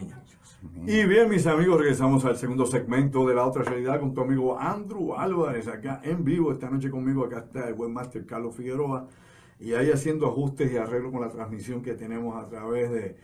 niña. Y bien, mis amigos, regresamos al segundo segmento de La Otra Realidad con tu amigo Andrew Álvarez, acá en vivo. Esta noche conmigo, acá está el webmaster Carlos Figueroa, y ahí haciendo ajustes y arreglos con la transmisión que tenemos a través de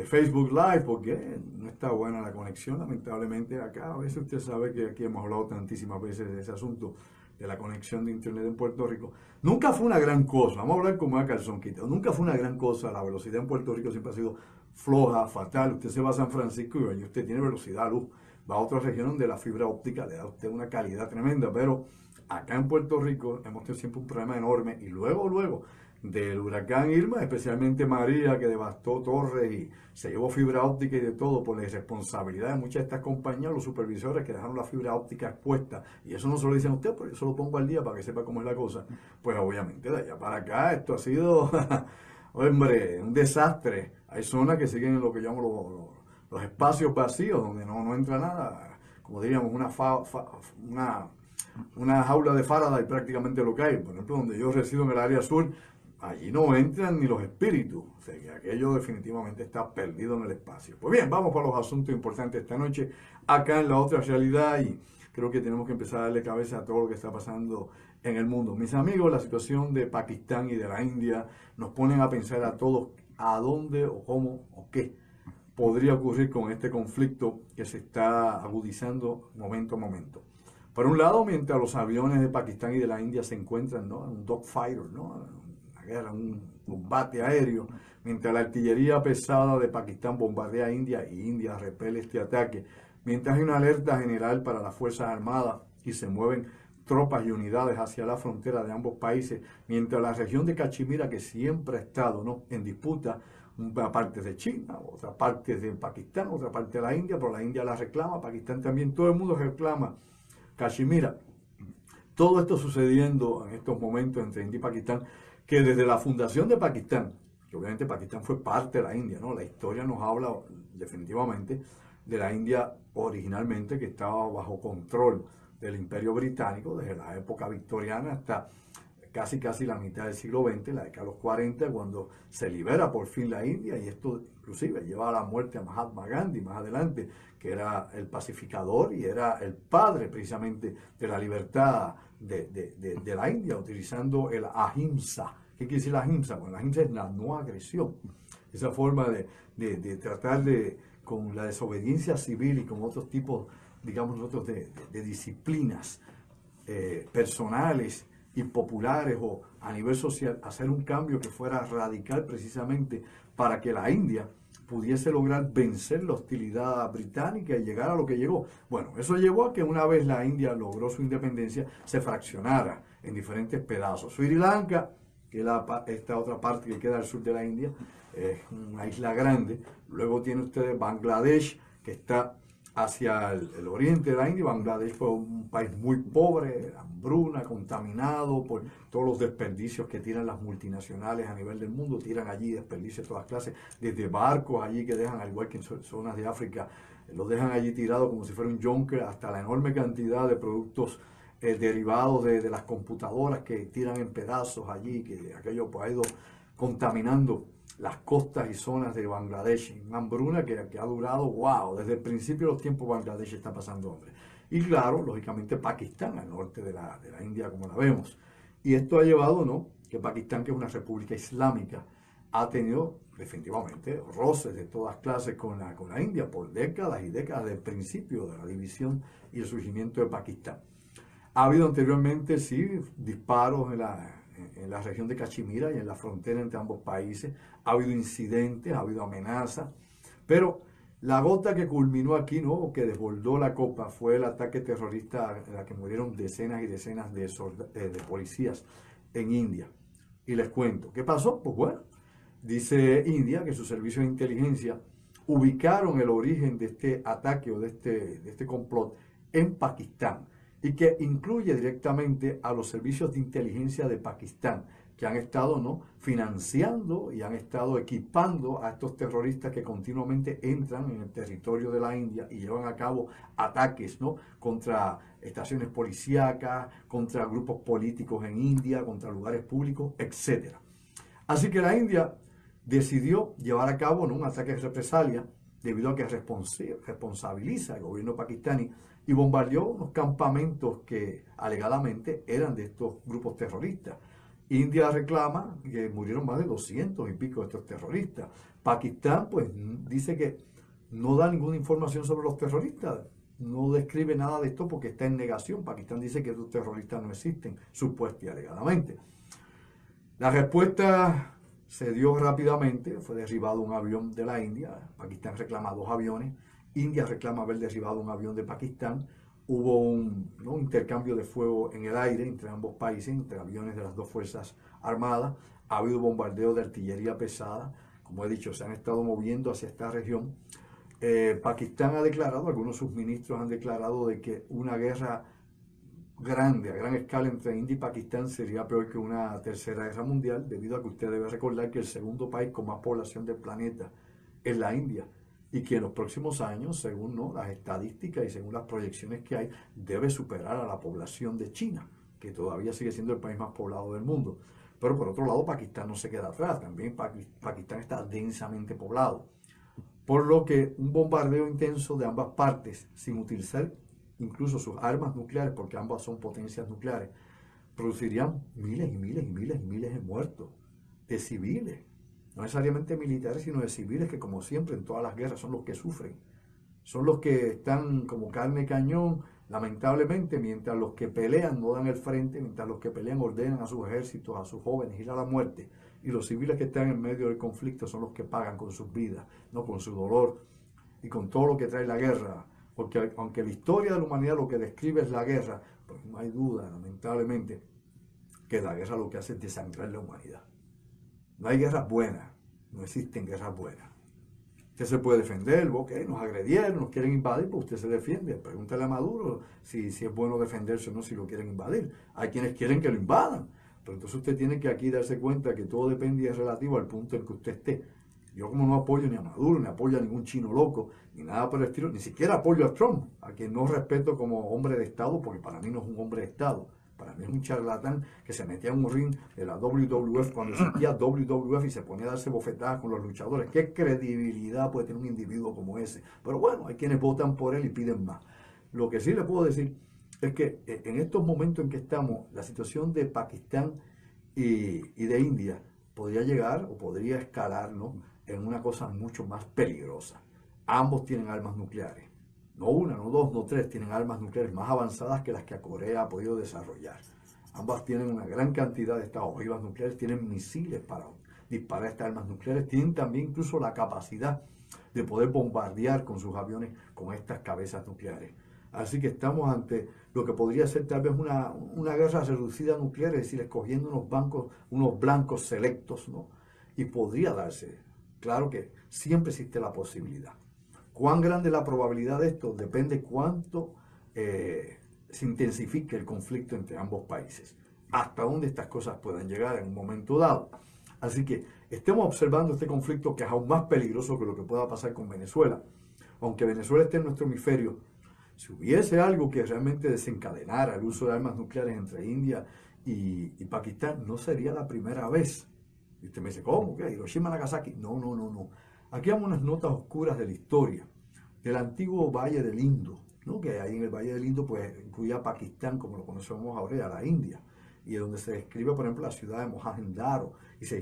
Facebook Live, porque no está buena la conexión, lamentablemente, acá. A veces usted sabe que aquí hemos hablado tantísimas veces de ese asunto, de la conexión de internet en Puerto Rico. Nunca fue una gran cosa, vamos a hablar como a calzón quitado, nunca fue una gran cosa. La velocidad en Puerto Rico siempre ha sido floja, fatal. Usted se va a San Francisco y usted tiene velocidad, luz. Va a otra región donde la fibra óptica le da a usted una calidad tremenda, pero acá en Puerto Rico hemos tenido siempre un problema enorme, y luego del huracán Irma, especialmente María, que devastó torres y se llevó fibra óptica y de todo, por la irresponsabilidad de muchas de estas compañías, los supervisores que dejaron la fibra óptica expuesta, y eso no se lo dicen a usted, pero yo se lo pongo al día para que sepa cómo es la cosa. Pues obviamente de allá para acá esto ha sido, hombre, un desastre. Hay zonas que siguen en lo que llamo los espacios vacíos, donde no entra nada, como diríamos, una jaula de Faraday prácticamente lo que hay. Por ejemplo, donde yo resido en el área sur, allí no entran ni los espíritus. O sea, que aquello definitivamente está perdido en el espacio. Pues bien, vamos para los asuntos importantes esta noche, acá en La Otra Realidad, y creo que tenemos que empezar a darle cabeza a todo lo que está pasando en el mundo. Mis amigos, la situación de Pakistán y de la India nos ponen a pensar a todos a dónde o cómo o qué podría ocurrir con este conflicto que se está agudizando momento a momento. Por un lado, mientras los aviones de Pakistán y de la India se encuentran, ¿no?, en un dogfighter, ¿no?, una guerra, un combate aéreo, mientras la artillería pesada de Pakistán bombardea a India y India repele este ataque, mientras hay una alerta general para las Fuerzas Armadas y se mueven tropas y unidades hacia la frontera de ambos países, mientras la región de Cachemira, que siempre ha estado, ¿no?, en disputa, una parte de China, otra parte de Pakistán, otra parte de la India, pero la India la reclama, Pakistán también, todo el mundo reclama Cachemira. Todo esto sucediendo en estos momentos entre India y Pakistán, que desde la fundación de Pakistán, que obviamente Pakistán fue parte de la India, ¿no? La historia nos habla definitivamente de la India originalmente, que estaba bajo control del Imperio Británico desde la época victoriana hasta casi la mitad del siglo XX, la década de los 40, cuando se libera por fin la India, y esto inclusive lleva a la muerte a Mahatma Gandhi más adelante, que era el pacificador y era el padre precisamente de la libertad de la India, utilizando el ahimsa. ¿Qué quiere decir la ahimsa? Bueno, la ahimsa es la no agresión, esa forma de tratar con la desobediencia civil y con otros tipos, digamos nosotros, de disciplinas personales y populares o a nivel social, hacer un cambio que fuera radical precisamente para que la India pudiese lograr vencer la hostilidad británica y llegar a lo que llegó. Bueno, eso llevó a que una vez la India logró su independencia, se fraccionara en diferentes pedazos. Sri Lanka, que es esta otra parte que queda al sur de la India, es una isla grande. Luego tiene usted Bangladesh, que está hacia el oriente de la India. Bangladesh fue un país muy pobre, hambruna, contaminado por todos los desperdicios que tiran las multinacionales a nivel del mundo. Tiran allí desperdicios de todas clases, desde barcos allí que dejan, al igual que en zonas de África, los dejan allí tirados como si fuera un yunque, hasta la enorme cantidad de productos derivados de las computadoras que tiran en pedazos allí, que aquello pues ha ido contaminando las costas y zonas de Bangladesh. Una hambruna que ha durado, wow, desde el principio de los tiempos Bangladesh está pasando hambre. Y claro, lógicamente Pakistán, al norte de la India, como la vemos. Y esto ha llevado, ¿no?, que Pakistán, que es una república islámica, ha tenido definitivamente roces de todas clases con la India por décadas y décadas, del principio de la división y el surgimiento de Pakistán. Ha habido anteriormente, sí, disparos en la región de Cachemira y en la frontera entre ambos países. Ha habido incidentes, ha habido amenazas, pero la gota que culminó aquí, ¿no?, que desbordó la copa, fue el ataque terrorista en el que murieron decenas y decenas de policías en India. Y les cuento, ¿qué pasó? Pues bueno, dice India que sus servicios de inteligencia ubicaron el origen de este ataque o de este complot en Pakistán, y que incluye directamente a los servicios de inteligencia de Pakistán, que han estado, ¿no?, financiando y han estado equipando a estos terroristas que continuamente entran en el territorio de la India y llevan a cabo ataques, ¿no?, contra estaciones policíacas, contra grupos políticos en India, contra lugares públicos, etc. Así que la India decidió llevar a cabo, ¿no?, un ataque de represalia debido a que responsabiliza al gobierno pakistaní y bombardeó unos campamentos que alegadamente eran de estos grupos terroristas. India reclama que murieron más de 200 y pico de estos terroristas. Pakistán pues dice que no da ninguna información sobre los terroristas, no describe nada de esto porque está en negación. Pakistán dice que estos terroristas no existen, supuestamente y alegadamente. La respuesta se dio rápidamente, fue derribado un avión de la India, Pakistán reclama 2 aviones, India reclama haber derribado un avión de Pakistán, hubo un intercambio de fuego en el aire entre ambos países, entre aviones de las 2 fuerzas armadas, ha habido bombardeo de artillería pesada, como he dicho, se han estado moviendo hacia esta región. Pakistán ha declarado, algunos de sus ministros han declarado de que una guerra grande, a gran escala entre India y Pakistán sería peor que una tercera guerra mundial, debido a que usted debe recordar que el segundo país con más población del planeta es la India y que en los próximos años, según las estadísticas y según las proyecciones que hay, debe superar a la población de China, que todavía sigue siendo el país más poblado del mundo. Pero por otro lado, Pakistán no se queda atrás, también Pakistán está densamente poblado, por lo que un bombardeo intenso de ambas partes, sin utilizar incluso sus armas nucleares, porque ambas son potencias nucleares, producirían miles y miles y miles y miles de muertos, de civiles, no necesariamente militares, sino de civiles que, como siempre en todas las guerras, son los que sufren, son los que están como carne cañón, lamentablemente, mientras los que pelean no dan el frente, mientras los que pelean ordenan a sus ejércitos, a sus jóvenes ir a la muerte, y los civiles que están en medio del conflicto son los que pagan con sus vidas, no con su dolor y con todo lo que trae la guerra. Porque aunque la historia de la humanidad lo que describe es la guerra, pues no hay duda, lamentablemente, que la guerra lo que hace es desangrar la humanidad. No hay guerras buenas, no existen guerras buenas. Usted se puede defender, ok, nos agredieron, nos quieren invadir, pues usted se defiende. Pregúntale a Maduro si es bueno defenderse o no si lo quieren invadir. Hay quienes quieren que lo invadan, pero entonces usted tiene que aquí darse cuenta que todo depende y es relativo al punto en que usted esté. Yo como no apoyo ni a Maduro, ni apoyo a ningún chino loco, ni nada por el estilo, ni siquiera apoyo a Trump, a quien no respeto como hombre de Estado, porque para mí no es un hombre de Estado. Para mí es un charlatán que se metía en un ring de la WWF cuando existía WWF y se ponía a darse bofetadas con los luchadores. ¿Qué credibilidad puede tener un individuo como ese? Pero bueno, hay quienes votan por él y piden más. Lo que sí le puedo decir es que en estos momentos en que estamos, la situación de Pakistán y de India podría llegar o podría escalar, ¿no?, en una cosa mucho más peligrosa. Ambos tienen armas nucleares. No una, no dos, no tres, tienen armas nucleares más avanzadas que las que Corea ha podido desarrollar. Ambas tienen una gran cantidad de estas ojivas nucleares, tienen misiles para disparar estas armas nucleares, tienen también incluso la capacidad de poder bombardear con sus aviones con estas cabezas nucleares. Así que estamos ante lo que podría ser tal vez una guerra reducida nuclear, es decir, escogiendo unos blancos selectos, ¿no? Y podría darse. Claro que siempre existe la posibilidad. ¿Cuán grande es la probabilidad de esto? Depende cuánto se intensifique el conflicto entre ambos países. Hasta dónde estas cosas puedan llegar en un momento dado. Así que estemos observando este conflicto, que es aún más peligroso que lo que pueda pasar con Venezuela. Aunque Venezuela esté en nuestro hemisferio, si hubiese algo que realmente desencadenara el uso de armas nucleares entre India y Pakistán, no sería la primera vez. Y usted me dice, ¿cómo? ¿Qué? ¿Hiroshima, Nagasaki? No, no, no, no. Aquí hay unas notas oscuras de la historia, del antiguo Valle del Indo, ¿no? Que ahí en el Valle del Indo pues incluía Pakistán, como lo conocemos ahora, a la India, y donde se describe, por ejemplo, la ciudad de Mohenjo-Daro, y se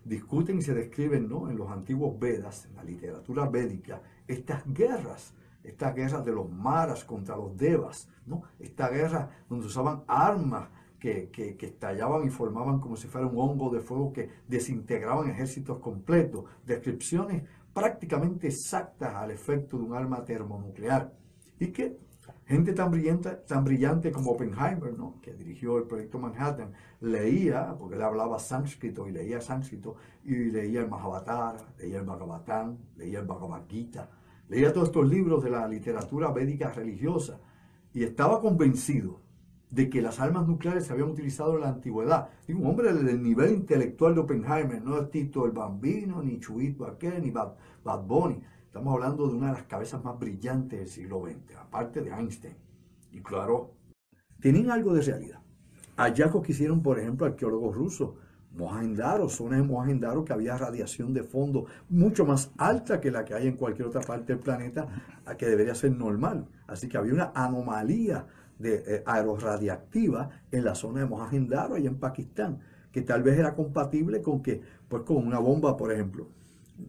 discuten y se describen, ¿no?, en los antiguos Vedas, en la literatura védica, estas guerras de los maras contra los devas, ¿no? Esta guerra donde usaban armas que estallaban y formaban como si fuera un hongo de fuego que desintegraban ejércitos completos, descripciones prácticamente exactas al efecto de un arma termonuclear. Y que gente tan brillante como Oppenheimer, ¿no?, que dirigió el proyecto Manhattan, leía, porque él hablaba sánscrito y leía sánscrito, y leía el Mahabharata, leía el Bhagavatam, leía el Bhagavad Gita, leía todos estos libros de la literatura védica religiosa, y estaba convencido de que las armas nucleares se habían utilizado en la antigüedad. Digo, un hombre del nivel intelectual de Oppenheimer, no es Tito el Bambino, ni Chuito aquel, ni Bad Bunny. Estamos hablando de una de las cabezas más brillantes del siglo XX, aparte de Einstein. Y claro, tenían algo de realidad. Hallazgos que hicieron, por ejemplo, arqueólogos rusos Mohenjo-Daro, zonas de Mohenjo-Daro que había radiación de fondo mucho más alta que la que hay en cualquier otra parte del planeta, que debería ser normal. Así que había una anomalía aerorradiactiva en la zona de Mohenjo-Daro y en Pakistán, que tal vez era compatible con que, pues con una bomba, por ejemplo,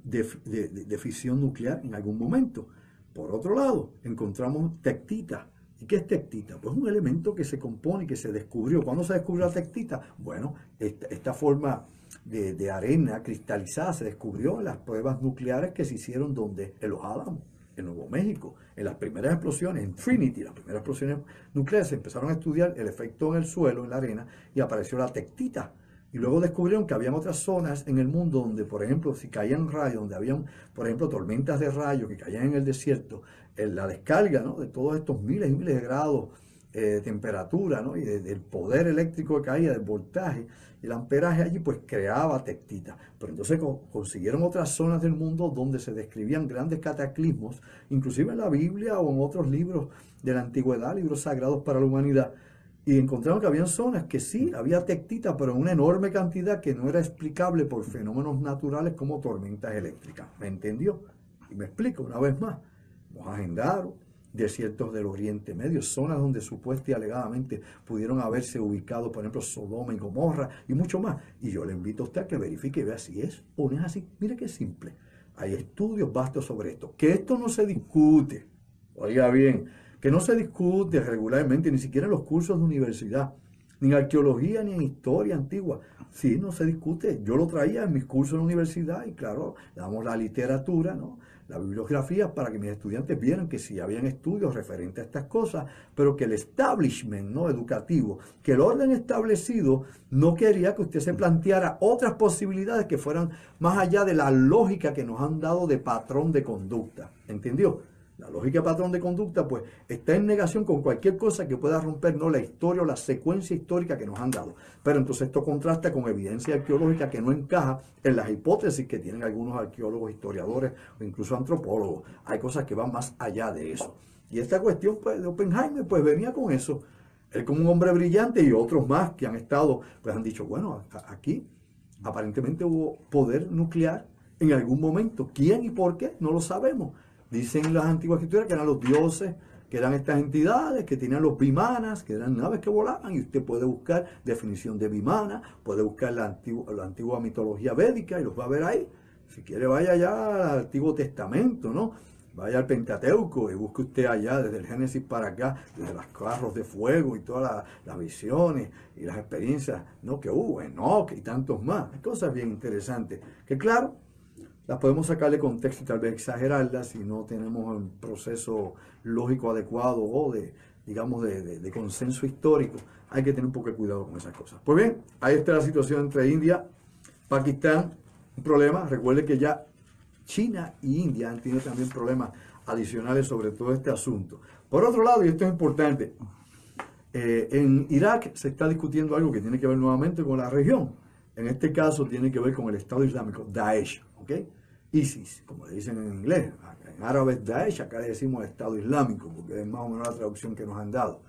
de fisión nuclear en algún momento. Por otro lado, encontramos tectita. ¿Y qué es tectita? Pues un elemento que se compone y que se descubrió. ¿Cuándo se descubrió la tectita? Bueno, esta forma de arena cristalizada se descubrió en las pruebas nucleares que se hicieron donde, en Los Álamos, en Nuevo México, en las primeras explosiones, en Trinity, las primeras explosiones nucleares, se empezaron a estudiar el efecto en el suelo, en la arena, y apareció la tectita. Y luego descubrieron que había otras zonas en el mundo donde, por ejemplo, si caían rayos, donde habían, por ejemplo, tormentas de rayos que caían en el desierto, la descarga, ¿no?, de todos estos miles y miles de grados de temperatura, ¿no?, y del poder eléctrico que caía, del voltaje, y el amperaje allí, pues creaba tectita. Pero entonces consiguieron otras zonas del mundo donde se describían grandes cataclismos, inclusive en la Biblia o en otros libros de la antigüedad, libros sagrados para la humanidad. Y encontraron que había zonas que sí, había tectita, pero en una enorme cantidad que no era explicable por fenómenos naturales como tormentas eléctricas. ¿Me entendió? Y me explico una vez más. Mohenjo-Daro, desiertos del Oriente Medio, zonas donde supuestamente y alegadamente pudieron haberse ubicado, por ejemplo, Sodoma y Gomorra y mucho más. Y yo le invito a usted a que verifique y vea si es o no es así. Mire qué simple. Hay estudios vastos sobre esto. Que esto no se discute. Oiga bien, que no se discute regularmente, ni siquiera en los cursos de universidad, ni en arqueología, ni en historia antigua. Sí, no se discute. Yo lo traía en mis cursos en la universidad y claro, damos la literatura, ¿no?, la bibliografía para que mis estudiantes vieran que sí habían estudios referentes a estas cosas, pero que el establishment, ¿no?, educativo, que el orden establecido no quería que usted se planteara otras posibilidades que fueran más allá de la lógica que nos han dado de patrón de conducta. ¿Entendió? La lógica de patrón de conducta, pues, está en negación con cualquier cosa que pueda romper, ¿no?, la historia o la secuencia histórica que nos han dado. Pero entonces esto contrasta con evidencia arqueológica que no encaja en las hipótesis que tienen algunos arqueólogos, historiadores o incluso antropólogos. Hay cosas que van más allá de eso. Y esta cuestión, pues, de Oppenheimer, pues, venía con eso. Él como un hombre brillante y otros más que han estado, pues, han dicho, bueno, aquí aparentemente hubo poder nuclear en algún momento. ¿Quién y por qué? No lo sabemos. Dicen las antiguas escrituras que eran los dioses, que eran estas entidades, que tenían los vimanas, que eran naves que volaban, y usted puede buscar definición de vimana, puede buscar la antigua mitología védica y los va a ver ahí. Si quiere vaya allá al Antiguo Testamento, ¿no? Vaya al Pentateuco y busque usted allá desde el Génesis para acá, desde los carros de fuego y todas las visiones y las experiencias, ¿no?, que hubo, Enoch y tantos más. Hay cosas bien interesantes que claro, las podemos sacarle contexto y tal vez exagerarlas si no tenemos un proceso lógico adecuado o digamos, de consenso histórico. Hay que tener un poco de cuidado con esas cosas. Pues bien, ahí está la situación entre India, Pakistán, un problema. Recuerde que ya China y India han tenido también problemas adicionales sobre todo este asunto. Por otro lado, y esto es importante, en Irak se está discutiendo algo que tiene que ver nuevamente con la región. En este caso tiene que ver con el Estado Islámico, Daesh, ¿ok? ISIS, como le dicen en inglés. En árabe es Daesh, acá le decimos Estado Islámico, porque es más o menos la traducción que nos han dado.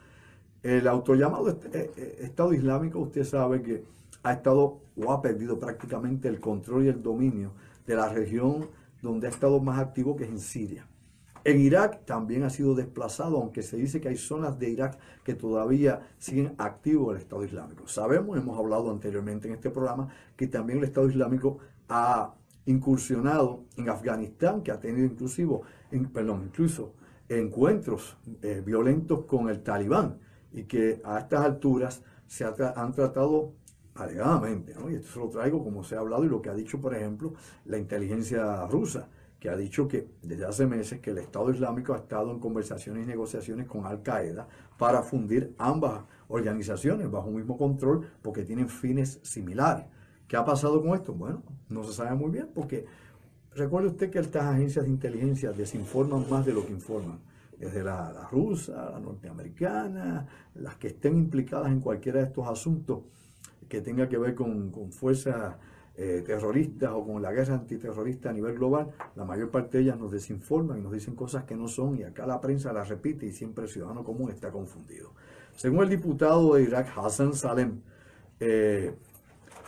El autollamado Estado Islámico, usted sabe que ha estado o ha perdido prácticamente el control y el dominio de la región donde ha estado más activo, que es en Siria. En Irak también ha sido desplazado, aunque se dice que hay zonas de Irak que todavía siguen activo el Estado Islámico. Sabemos, hemos hablado anteriormente en este programa, que también el Estado Islámico ha incursionado en Afganistán, que ha tenido incluso encuentros violentos con el Talibán, y que a estas alturas han tratado alegadamente, ¿no?, y esto se lo traigo como se ha hablado y lo que ha dicho, por ejemplo, la inteligencia rusa, que ha dicho que desde hace meses que el Estado Islámico ha estado en conversaciones y negociaciones con Al-Qaeda para fundir ambas organizaciones bajo un mismo control porque tienen fines similares. ¿Qué ha pasado con esto? Bueno, no se sabe muy bien porque recuerde usted que estas agencias de inteligencia desinforman más de lo que informan. Desde la rusa, la norteamericana, las que estén implicadas en cualquiera de estos asuntos que tenga que ver con fuerzas terroristas o con la guerra antiterrorista a nivel global, la mayor parte de ellas nos desinforman y nos dicen cosas que no son, y acá la prensa las repite y siempre el ciudadano común está confundido. Según el diputado de Irak, Hassan Salem,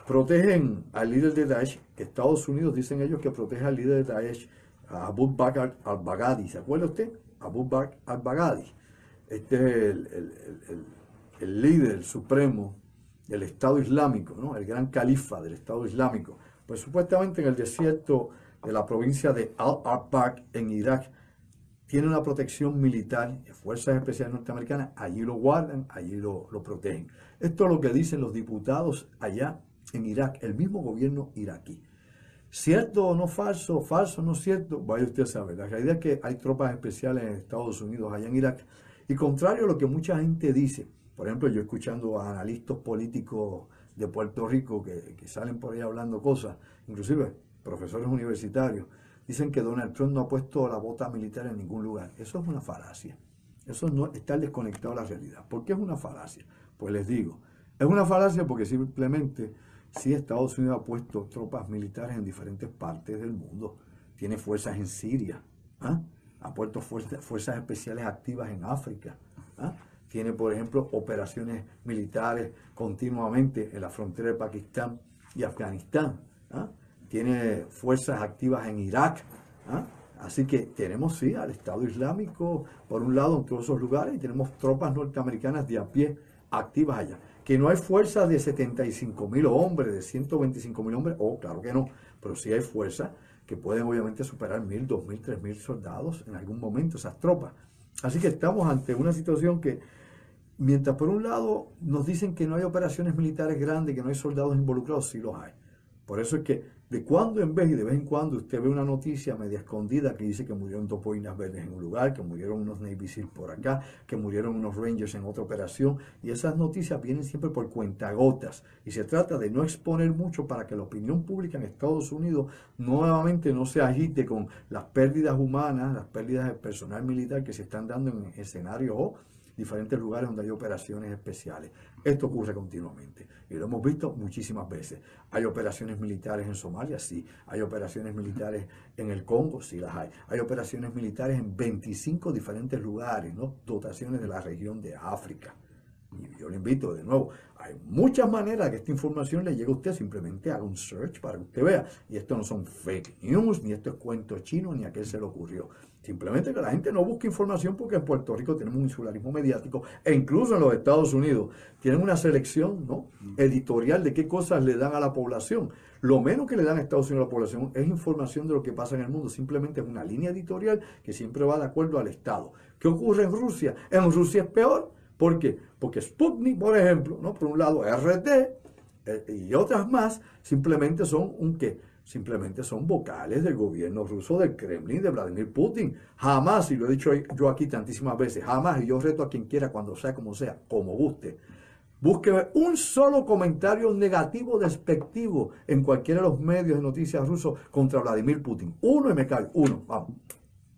protegen al líder de Daesh, que Estados Unidos dicen ellos que protege al líder de Daesh, a Abu Bakr al-Baghdadi. ¿Se acuerda usted? Abu Bakr al-Baghdadi. Este es el líder supremo del Estado Islámico, ¿no? El gran califa del Estado Islámico. Pues supuestamente en el desierto de la provincia de Al-Anbar en Irak tiene una protección militar, fuerzas especiales norteamericanas, allí lo guardan, allí lo protegen. Esto es lo que dicen los diputados allá en Irak, el mismo gobierno iraquí. ¿Cierto o no falso? ¿Falso o no cierto? Vaya usted a saber. La realidad es que hay tropas especiales en Estados Unidos, allá en Irak, y contrario a lo que mucha gente dice, por ejemplo, yo escuchando a analistas políticos de Puerto Rico que salen por ahí hablando cosas, inclusive profesores universitarios, dicen que Donald Trump no ha puesto la bota militar en ningún lugar. Eso es una falacia. Eso no está desconectado de la realidad. ¿Por qué es una falacia? Pues les digo, es una falacia porque simplemente sí Estados Unidos ha puesto tropas militares en diferentes partes del mundo. Tiene fuerzas en Siria, ¿ah? Ha puesto fuerzas especiales activas en África, ¿ah? Tiene, por ejemplo, operaciones militares continuamente en la frontera de Pakistán y Afganistán, ¿ah? Tiene fuerzas activas en Irak, ¿ah? Así que tenemos, sí, al Estado Islámico, por un lado, en todos esos lugares, y tenemos tropas norteamericanas de a pie activas allá. Que no hay fuerzas de 75.000 hombres, de 125.000 hombres, claro que no, pero sí hay fuerzas que pueden obviamente superar 1.000, 2.000, 3.000 soldados en algún momento, esas tropas. Así que estamos ante una situación que, mientras por un lado nos dicen que no hay operaciones militares grandes, que no hay soldados involucrados, sí los hay. Por eso es que de cuando en vez y de vez en cuando usted ve una noticia media escondida que dice que murieron 2 boinas verdes en un lugar, que murieron unos Navy SEALs por acá, que murieron unos Rangers en otra operación, y esas noticias vienen siempre por cuentagotas, y se trata de no exponer mucho para que la opinión pública en Estados Unidos nuevamente no se agite con las pérdidas humanas, las pérdidas de personal militar que se están dando en escenarios o diferentes lugares donde hay operaciones especiales. Esto ocurre continuamente y lo hemos visto muchísimas veces. Hay operaciones militares en Somalia, sí. Hay operaciones militares en el Congo, sí las hay. Hay operaciones militares en 25 diferentes lugares, ¿no? Dotaciones de la región de África. Y yo le invito de nuevo, hay muchas maneras que esta información le llegue a usted, simplemente haga un search para que usted vea. Y esto no son fake news, ni esto es cuento chino, ni a qué se le ocurrió. Simplemente que la gente no busque información porque en Puerto Rico tenemos un insularismo mediático e incluso en los Estados Unidos tienen una selección, ¿no?, editorial de qué cosas le dan a la población. Lo menos que le dan a Estados Unidos a la población es información de lo que pasa en el mundo. Simplemente es una línea editorial que siempre va de acuerdo al Estado. ¿Qué ocurre en Rusia? En Rusia es peor. ¿Por qué? Porque Sputnik, por ejemplo, ¿no?, por un lado RT y otras más, simplemente son simplemente son vocales del gobierno ruso, del Kremlin, de Vladimir Putin. Jamás, y lo he dicho yo aquí tantísimas veces, jamás, y yo reto a quien quiera, cuando sea, como guste, búsqueme un solo comentario negativo, despectivo, en cualquiera de los medios de noticias rusos contra Vladimir Putin. Uno y me cae, uno, vamos.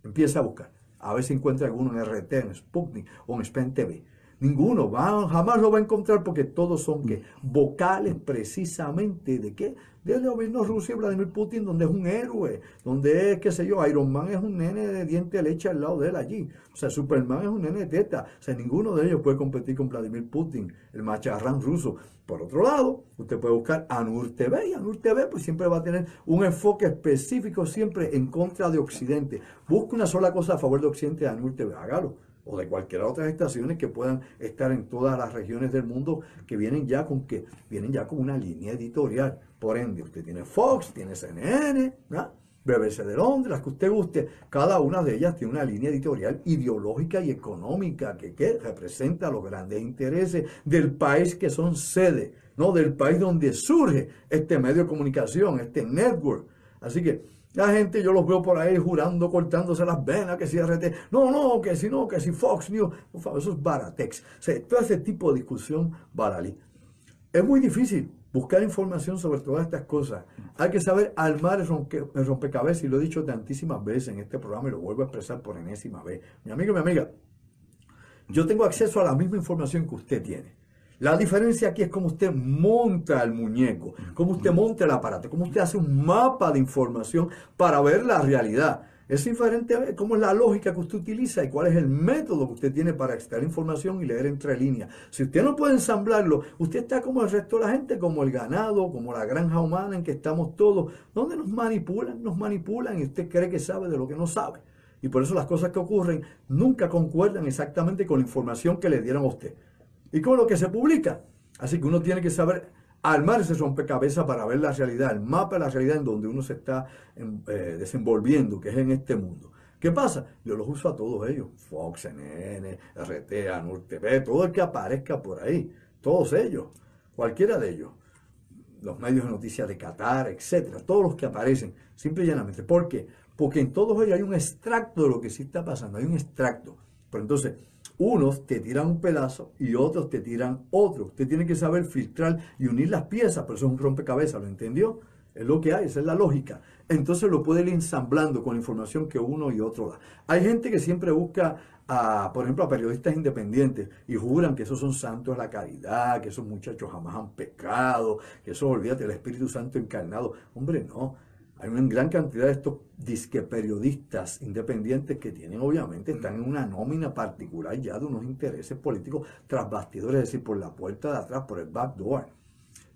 Empieza a buscar. A ver si encuentra alguno en RT, en Sputnik o en Spen TV. Ninguno, jamás lo va a encontrar porque todos son ¿qué? Vocales precisamente de qué? Del gobierno ruso y Vladimir Putin, donde es un héroe, donde es, qué sé yo, Iron Man es un nene de diente de leche al lado de él allí. O sea, Superman es un nene de teta. O sea, ninguno de ellos puede competir con Vladimir Putin, el macharrán ruso. Por otro lado, usted puede buscar Anur TV y Anur TV pues siempre va a tener un enfoque específico siempre en contra de Occidente. Busque una sola cosa a favor de Occidente de Anur TV, hágalo. O de cualquier otras estaciones que puedan estar en todas las regiones del mundo que vienen ya con una línea editorial. Por ende, usted tiene Fox, tiene CNN, ¿no?, BBC de Londres, las que usted guste. Cada una de ellas tiene una línea editorial ideológica y económica que representa los grandes intereses del país que son sede, ¿no?, del país donde surge este medio de comunicación, este network. Así que la gente, yo los veo por ahí jurando, cortándose las venas, que si RT, no, que si Fox News, por favor, eso es baratex. O sea, todo ese tipo de discusión balalí. Es muy difícil buscar información sobre todas estas cosas. Hay que saber armar el rompecabezas, y lo he dicho tantísimas veces en este programa y lo vuelvo a expresar por enésima vez. Mi amigo y mi amiga, yo tengo acceso a la misma información que usted tiene. La diferencia aquí es cómo usted monta el muñeco, cómo usted monta el aparato, cómo usted hace un mapa de información para ver la realidad. Es diferente a ver cómo es la lógica que usted utiliza y cuál es el método que usted tiene para extraer información y leer entre líneas. Si usted no puede ensamblarlo, usted está como el resto de la gente, como el ganado, como la granja humana en que estamos todos, donde nos manipulan y usted cree que sabe de lo que no sabe. Y por eso las cosas que ocurren nunca concuerdan exactamente con la información que le dieron a usted y con lo que se publica. Así que uno tiene que saber armar ese rompecabezas para ver la realidad, el mapa de la realidad en donde uno se está desenvolviendo, que es en este mundo. ¿Qué pasa? Yo los uso a todos ellos. Fox, CNN, RT, Anur TV, todo el que aparezca por ahí. Todos ellos. Cualquiera de ellos. Los medios de noticias de Qatar, etcétera. Todos los que aparecen. Simple y llanamente. ¿Por qué? Porque en todos ellos hay un extracto de lo que sí está pasando. Hay un extracto. Pero entonces, unos te tiran un pedazo y otros te tiran otro. Usted tiene que saber filtrar y unir las piezas, pero eso es un rompecabezas, ¿lo entendió? Es lo que hay, esa es la lógica. Entonces lo puede ir ensamblando con la información que uno y otro da. Hay gente que siempre busca, por ejemplo, a periodistas independientes y juran que esos son santos de la caridad, que esos muchachos jamás han pecado, que eso, olvídate, el Espíritu Santo encarnado. Hombre, no. Hay una gran cantidad de estos disque periodistas independientes que tienen, obviamente, están en una nómina particular ya de unos intereses políticos tras bastidores, es decir, por la puerta de atrás, por el backdoor.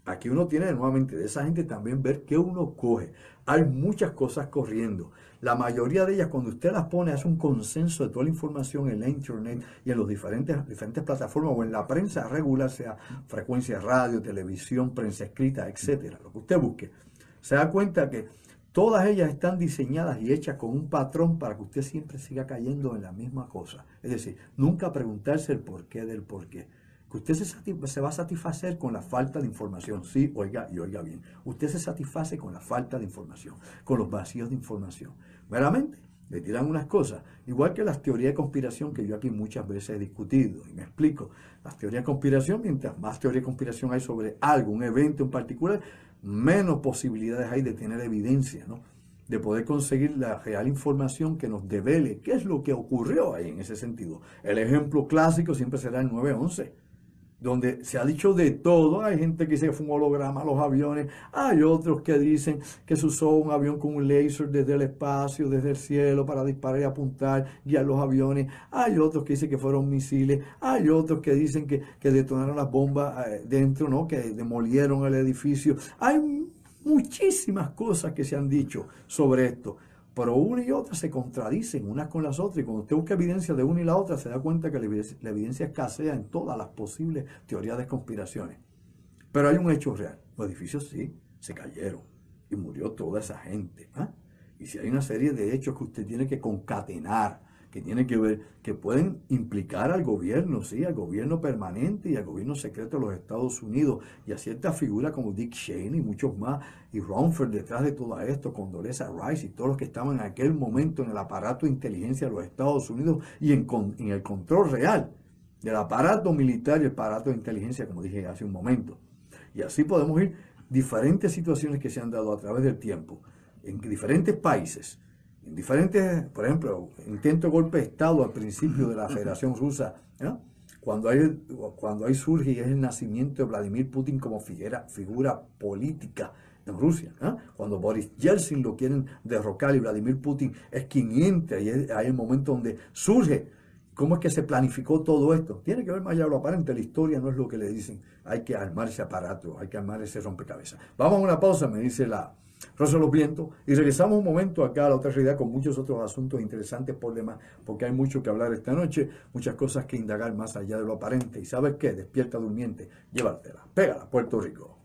Aquí uno tiene nuevamente de esa gente también ver qué uno coge. Hay muchas cosas corriendo. La mayoría de ellas, cuando usted las pone, hace un consenso de toda la información en la internet y en las diferentes plataformas o en la prensa regular, sea frecuencia radio, televisión, prensa escrita, etcétera, lo que usted busque. Se da cuenta que todas ellas están diseñadas y hechas con un patrón para que usted siempre siga cayendo en la misma cosa. Es decir, nunca preguntarse el porqué del porqué. Que usted se va a satisfacer con la falta de información. Sí, oiga y oiga bien. Usted se satisface con la falta de información, con los vacíos de información. Meramente le tiran unas cosas, igual que las teorías de conspiración que yo aquí muchas veces he discutido. Y me explico. Las teorías de conspiración, mientras más teoría de conspiración hay sobre algo, un evento en particular, menos posibilidades hay de tener evidencia, ¿no? De poder conseguir la real información que nos devele qué es lo que ocurrió ahí en ese sentido. El ejemplo clásico siempre será el 9/11, donde se ha dicho de todo. Hay gente que dice que fue un holograma a los aviones, hay otros que dicen que se usó un avión con un láser desde el espacio, desde el cielo, para disparar y apuntar, guiar los aviones, hay otros que dicen que fueron misiles, hay otros que dicen que detonaron las bombas dentro, ¿no? Que demolieron el edificio. Hay muchísimas cosas que se han dicho sobre esto, pero una y otra se contradicen unas con las otras, y cuando usted busca evidencia de una y la otra se da cuenta que la evidencia escasea en todas las posibles teorías de conspiraciones. Pero hay un hecho real: los edificios sí se cayeron y murió toda esa gente, ¿eh? Y si hay una serie de hechos que usted tiene que concatenar, que tiene que ver, que pueden implicar al gobierno, sí, al gobierno permanente y al gobierno secreto de los Estados Unidos, y a ciertas figuras como Dick Cheney y muchos más, y Rumsfeld detrás de todo esto, Condoleezza Rice y todos los que estaban en aquel momento en el aparato de inteligencia de los Estados Unidos y en el control real del aparato militar y el aparato de inteligencia, como dije hace un momento. Y así podemos ir diferentes situaciones que se han dado a través del tiempo, en diferentes países, en diferentes, por ejemplo, intento de golpe de Estado al principio de la Federación Rusa, ¿no? Cuando ahí surge y es el nacimiento de Vladimir Putin como figura política en Rusia, ¿no? Cuando Boris Yeltsin lo quieren derrocar y Vladimir Putin es quien entra, y hay el momento donde surge. ¿Cómo es que se planificó todo esto? Tiene que ver más allá de lo aparente. La historia no es lo que le dicen. Hay que armar ese aparato, hay que armar ese rompecabezas. Vamos a una pausa, me dice la Rosa de los Vientos, y regresamos un momento acá a la otra realidad con muchos otros asuntos interesantes por demás, porque hay mucho que hablar esta noche, muchas cosas que indagar más allá de lo aparente. ¿Y sabes qué? Despierta durmiente, llévatela, pégala, Puerto Rico.